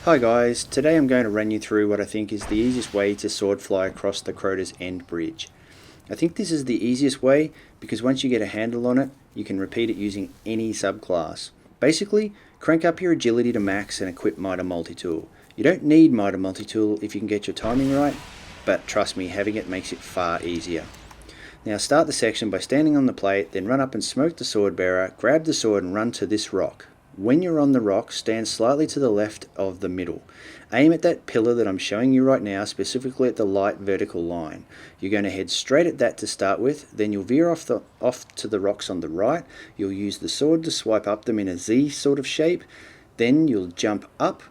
Hi guys, today I'm going to run you through what I think is the easiest way to sword fly across the Crota's end bridge. I think this is the easiest way because once you get a handle on it, you can repeat it using any subclass. Basically, crank up your agility to max and equip Mitre Multi-Tool. You don't need Mitre Multi-Tool if you can get your timing right, but trust me, having it makes it far easier. Now start the section by standing on the plate, then run up and smoke the sword bearer, grab the sword and run to this rock. When you're on the rock, stand slightly to the left of the middle. Aim at that pillar that I'm showing you right now, specifically at the light vertical line. You're going to head straight at that to start with, then you'll veer off to the rocks on the right. You'll use the sword to swipe up them in a Z sort of shape. Then you'll jump up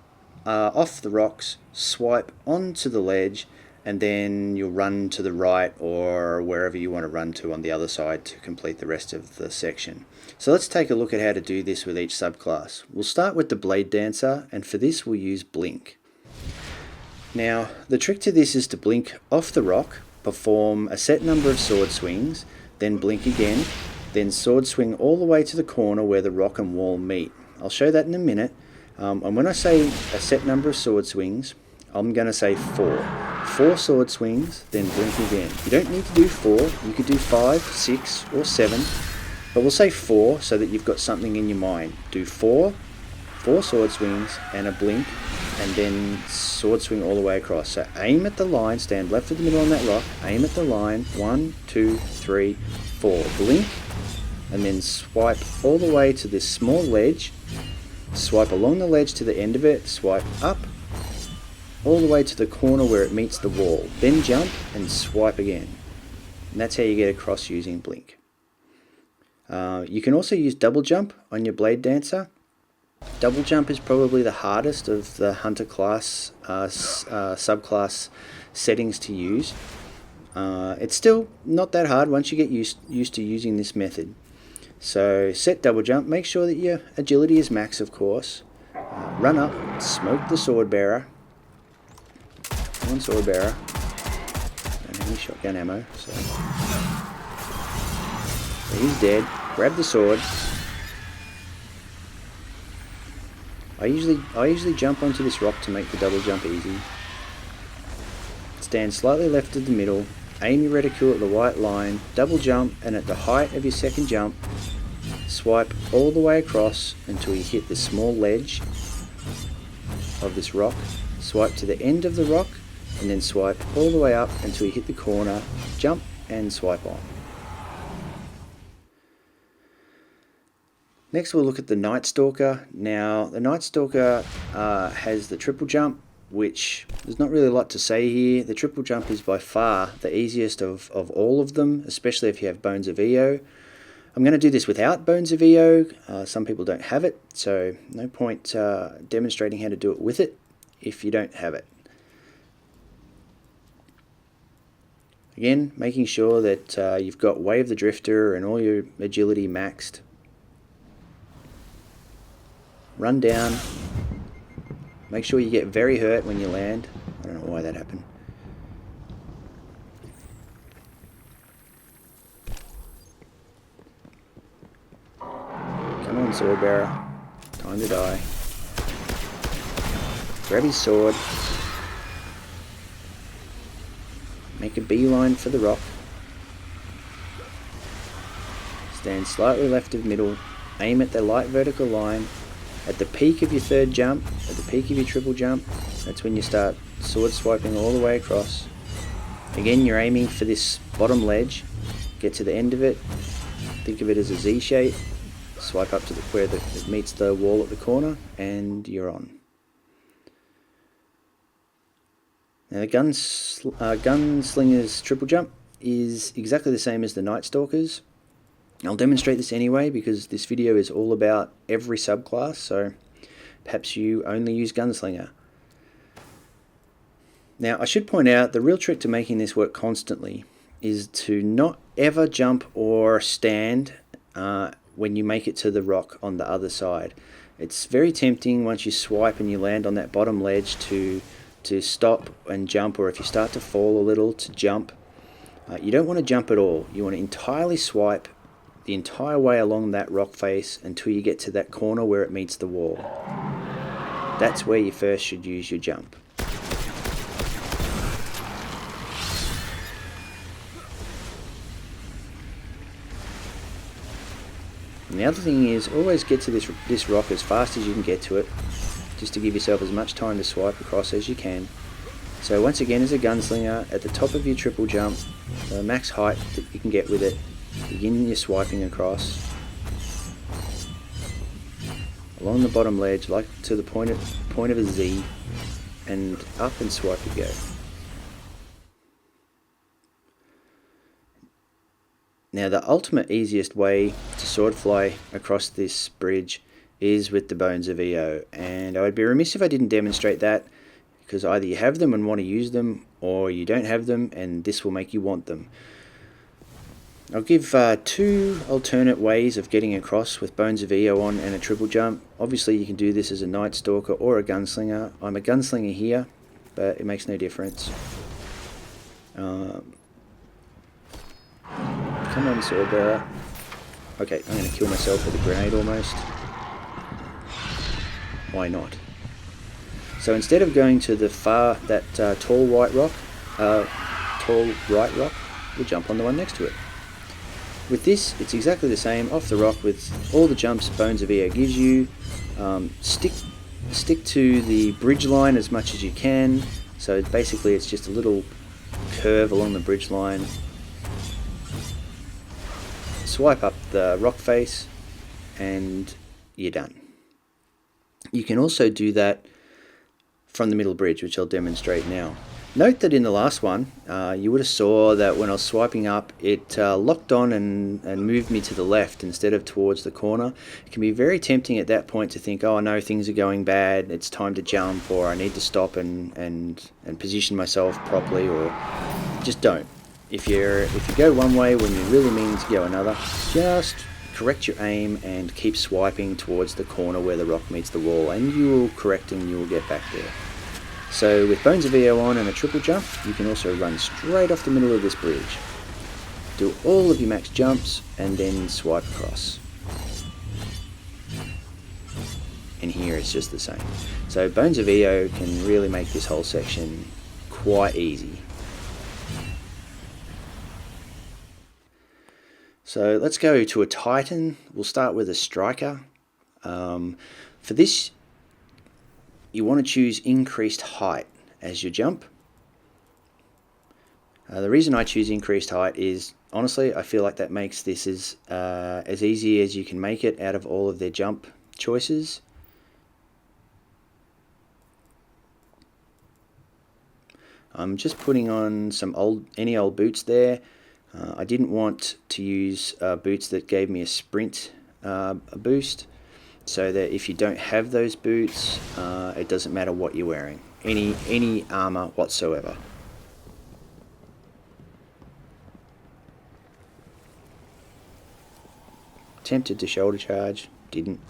off the rocks, swipe onto the ledge, and then you'll run to the right or wherever you want to run to on the other side to complete the rest of the section. So let's take a look at how to do this with each subclass. We'll start with the Bladedancer, and for this we'll use Blink. Now the trick to this is to blink off the rock, perform a set number of sword swings, then blink again, then sword swing all the way to the corner where the rock and wall meet. I'll show that in a minute, and when I say a set number of sword swings, I'm going to say 4. 4 sword swings, then blink again. You don't need to do 4, you could do 5, 6 or 7, but we'll say 4 so that you've got something in your mind. Do 4 sword swings and a blink, and then sword swing all the way across. So aim at the line, stand left of the middle on that rock, aim at the line, 1, 2, 3, 4. Blink, and then swipe all the way to this small ledge, swipe along the ledge to the end of it, swipe up, all the way to the corner where it meets the wall, then jump and swipe again. And that's how you get across using Blink. You can also use double jump on your Bladedancer. Double jump is probably the hardest of the hunter class subclass settings to use. It's still not that hard once you get used to using this method. So set double jump, make sure that your agility is max of course. Run up, smoke the sword bearer. One sword bearer. Don't have any shotgun ammo, so he's dead. Grab the sword. I usually jump onto this rock to make the double jump easy. Stand slightly left of the middle. Aim your reticule at the white line. Double jump, and at the height of your second jump, swipe all the way across until you hit the small ledge of this rock. Swipe to the end of the rock, and then swipe all the way up until you hit the corner, jump and swipe on. Next we'll look at the Nightstalker. Now the Nightstalker has the triple jump, which there's not really a lot to say here. The triple jump is by far the easiest of all of them, especially if you have Bones of Eao. I'm going to do this without Bones of Eao. Some people don't have it, so no point demonstrating how to do it with it if you don't have it. Again, making sure that you've got Way of the Drifter and all your agility maxed. Run down. Make sure you get very hurt when you land. I don't know why that happened. Come on, sword bearer. Time to die. Grab his sword. Make a beeline for the rock. Stand slightly left of middle. Aim at the light vertical line. At the peak of your third jump, at the peak of your triple jump, that's when you start sword swiping all the way across. Again, you're aiming for this bottom ledge. Get to the end of it. Think of it as a Z shape. Swipe up to where it meets the wall at the corner, and you're on. Now the Gunslinger's triple jump is exactly the same as the Nightstalker's. I'll demonstrate this anyway because this video is all about every subclass, so perhaps you only use Gunslinger. Now I should point out the real trick to making this work constantly is to not ever jump or stand when you make it to the rock on the other side. It's very tempting once you swipe and you land on that bottom ledge to stop and jump, or if you start to fall a little, to jump. You don't want to jump at all. You want to entirely swipe the entire way along that rock face until you get to that corner where it meets the wall. That's where you first should use your jump. And the other thing is, always get to this rock as fast as you can get to it, just to give yourself as much time to swipe across as you can. So once again, as a gunslinger, at the top of your triple jump, the max height that you can get with it, begin your swiping across along the bottom ledge, like to the point of a Z, and up and swipe you go. Now the ultimate easiest way to sword fly across this bridge is with the Bones of Eao, and I would be remiss if I didn't demonstrate that, because either you have them and want to use them, or you don't have them and this will make you want them. I'll give two alternate ways of getting across with Bones of Eao on and a triple jump. Obviously you can do this as a Nightstalker or a Gunslinger. I'm a Gunslinger here, but it makes no difference. Come on, sword bearer. Okay, I'm going to kill myself with a grenade almost. Why not? So instead of going to the tall right rock, we'll jump on the one next to it. With this, it's exactly the same, off the rock with all the jumps Bones of Eao gives you. Stick to the bridge line as much as you can. So basically it's just a little curve along the bridge line. Swipe up the rock face and you're done. You can also do that from the middle bridge, which I'll demonstrate now. Note that in the last one, you would have saw that when I was swiping up, it locked on and moved me to the left instead of towards the corner. It can be very tempting at that point to think, oh no, things are going bad, it's time to jump, or I need to stop and position myself properly, or just don't. If you go one way when you really mean to go another, just correct your aim and keep swiping towards the corner where the rock meets the wall, and you will correct and you will get back there. So with Bones of Eao on and a triple jump, you can also run straight off the middle of this bridge. Do all of your max jumps and then swipe across. And here it's just the same. So Bones of Eao can really make this whole section quite easy. So let's go to a Titan. We'll start with a Striker. For this, you want to choose increased height as your jump. The reason I choose increased height is, honestly, I feel like that makes this as easy as you can make it out of all of their jump choices. I'm just putting on any old boots there. I didn't want to use boots that gave me a sprint boost, so that if you don't have those boots, it doesn't matter what you're wearing, any armor whatsoever. Tempted to shoulder charge, didn't.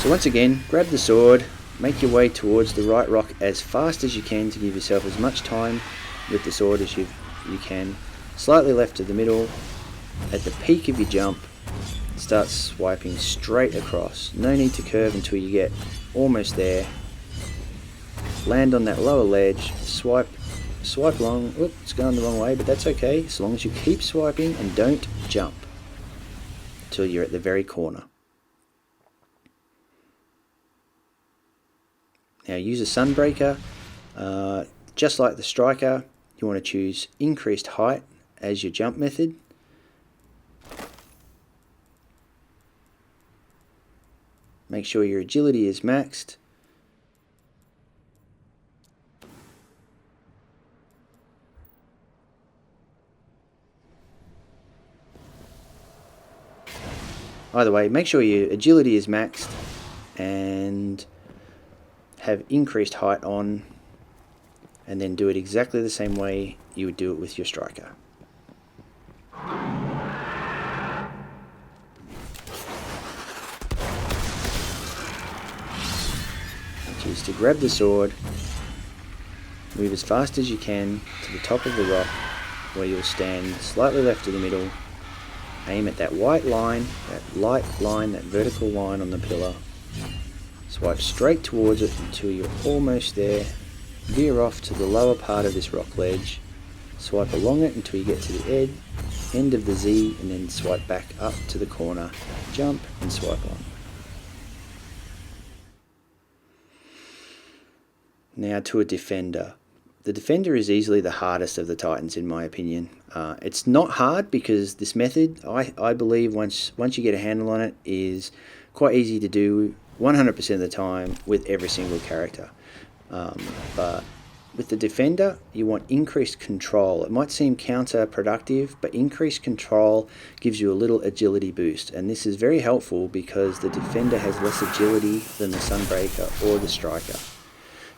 So once again, grab the sword, make your way towards the right rock as fast as you can to give yourself as much time with the sword as you can. Slightly left of the middle, at the peak of your jump, start swiping straight across. No need to curve until you get almost there. Land on that lower ledge, swipe along. Oop, it's going the wrong way, but that's okay, as long as you keep swiping and don't jump till you're at the very corner. Now use a Sunbreaker. Just like the Striker, you want to choose increased height as your jump method. Make sure your agility is maxed. Either way, make sure your agility is maxed and have increased height on, and then do it exactly the same way you would do it with your Striker. Which is to grab the sword, move as fast as you can to the top of the rock, where you'll stand slightly left of the middle, Aim at that white line, that light line, that vertical line on the pillar. Swipe straight towards it until you're almost there. Veer off to the lower part of this rock ledge. Swipe along it until you get to the end of the Z, and then swipe back up to the corner. Jump and swipe on. Now to a defender. The defender is easily the hardest of the titans in my opinion. It's not hard because this method, I believe, once you get a handle on it, is quite easy to do 100% of the time with every single character. But with the defender, you want increased control. It might seem counterproductive, but increased control gives you a little agility boost, and this is very helpful because the defender has less agility than the Sunbreaker or the Striker.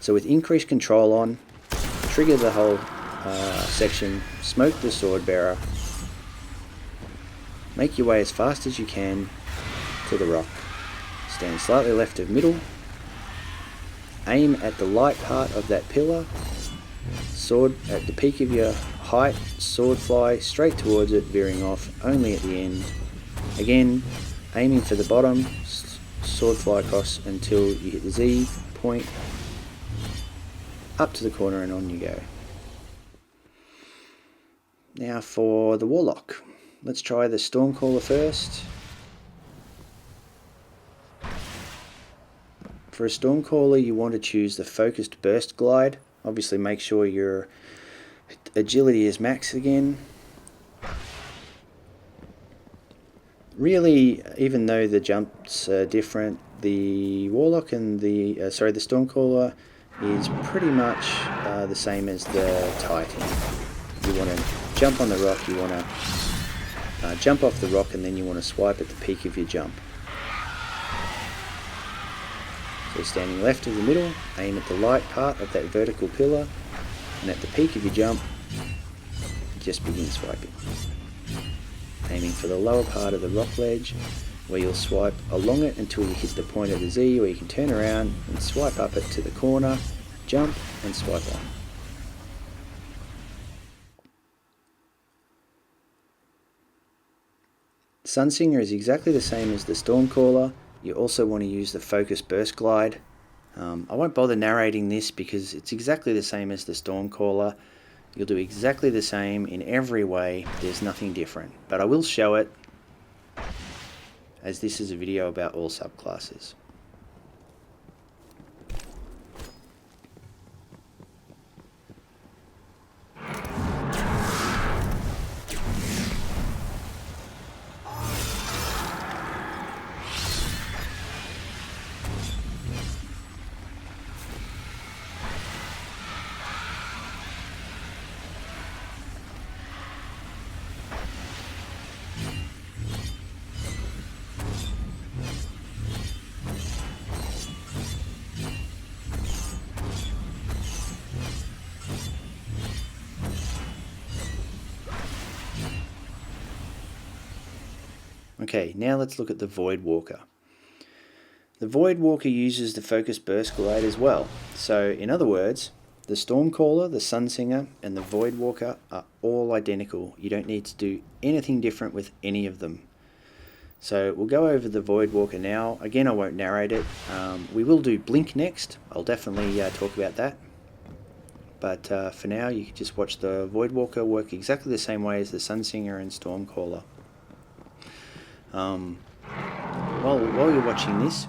So with increased control on, trigger the whole section, smoke the sword bearer, make your way as fast as you can to the rock. Stand slightly left of middle, aim at the light part of that pillar, sword at the peak of your height, sword fly straight towards it, veering off only at the end. Again, aiming for the bottom, sword fly across until you hit the Z point, up to the corner and on you go. Now for the Warlock. Let's try the Stormcaller first. For a Stormcaller, you want to choose the focused burst glide. Obviously make sure your agility is max again. Really, even though the jumps are different, the Warlock and the Stormcaller is pretty much the same as the Titan. You want to jump on the rock, you want to jump off the rock, and then you want to swipe at the peak of your jump. So standing left of the middle, aim at the light part of that vertical pillar, and at the peak of your jump, just begin swiping. Aiming for the lower part of the rock ledge, where you'll swipe along it until you hit the point of the Z, where you can turn around and swipe up it to the corner, jump and swipe on. Sunsinger is exactly the same as the Stormcaller. You also want to use the Focus Burst Glide. I won't bother narrating this because it's exactly the same as the Stormcaller. You'll do exactly the same in every way. There's nothing different. But I will show it, as this is a video about all subclasses. Okay, now let's look at the Voidwalker. The Voidwalker uses the Focus Burst Glide as well. So, in other words, the Stormcaller, the Sunsinger, and the Voidwalker are all identical. You don't need to do anything different with any of them. So, we'll go over the Voidwalker now. Again, I won't narrate it. We will do Blink next. I'll definitely talk about that. But for now, you can just watch the Voidwalker work exactly the same way as the Sunsinger and Stormcaller. While you're watching this,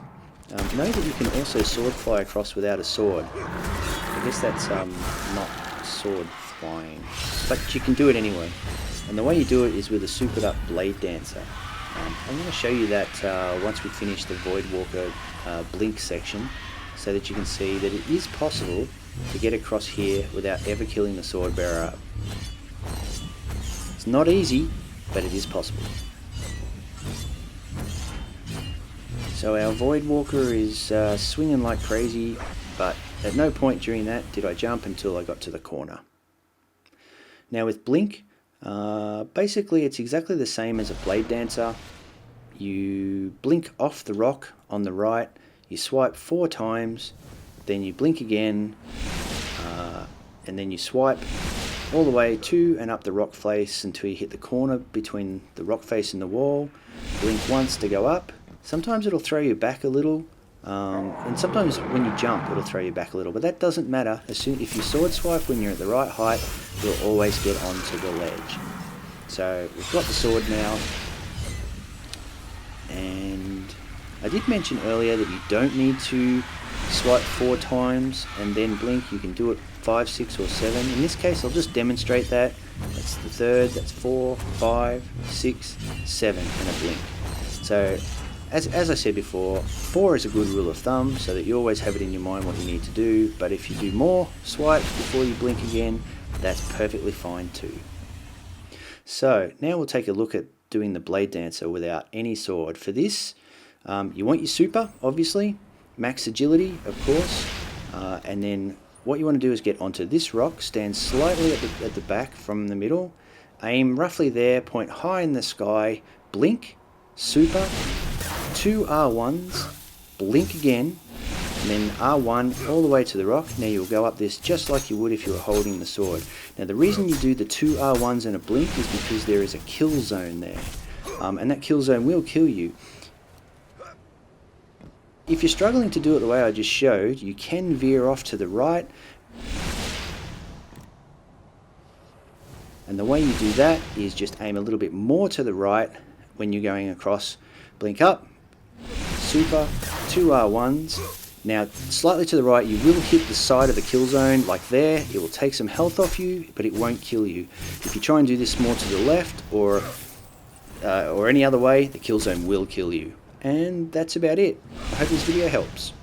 know that you can also sword fly across without a sword. I guess that's not sword flying, but you can do it anyway. And the way you do it is with a supered up Bladedancer. I'm going to show you that once we finish the Voidwalker blink section, so that you can see that it is possible to get across here without ever killing the sword bearer up. It's not easy, but it is possible. So our Voidwalker is swinging like crazy, but at no point during that did I jump until I got to the corner. Now with Blink, basically it's exactly the same as a Bladedancer. You blink off the rock on the right, you swipe 4 times, then you blink again, and then you swipe all the way to and up the rock face until you hit the corner between the rock face and the wall. Blink once to go up. Sometimes it'll throw you back a little, and sometimes when you jump it'll throw you back a little, but that doesn't matter. If you sword swipe when you're at the right height, you'll always get onto the ledge. So we've got the sword now, and I did mention earlier that you don't need to swipe 4 times and then blink. You can do it 5, 6 or 7. In this case I'll just demonstrate that. That's the third, that's 4, 5, 6, 7 and a blink. So as I said before, 4 is a good rule of thumb, so that you always have it in your mind what you need to do, but if you do more swipes before you blink again, that's perfectly fine too. So now we'll take a look at doing the Bladedancer without any sword. For this, you want your super, obviously, max agility, of course, and then what you want to do is get onto this rock, stand slightly at the back from the middle, aim roughly there, point high in the sky, blink, super, 2 R1s, blink again, and then R1 all the way to the rock. Now you'll go up this just like you would if you were holding the sword. Now the reason you do the 2 R1s and a blink is because there is a kill zone there, and that kill zone will kill you. If you're struggling to do it the way I just showed, you can veer off to the right, and the way you do that is just aim a little bit more to the right when you're going across. Blink up, super, 2 R1s. Now slightly to the right you will hit the side of the kill zone, like there. It will take some health off you, but it won't kill you. If you try and do this more to the left or any other way, the kill zone will kill you. And that's about it. I hope this video helps.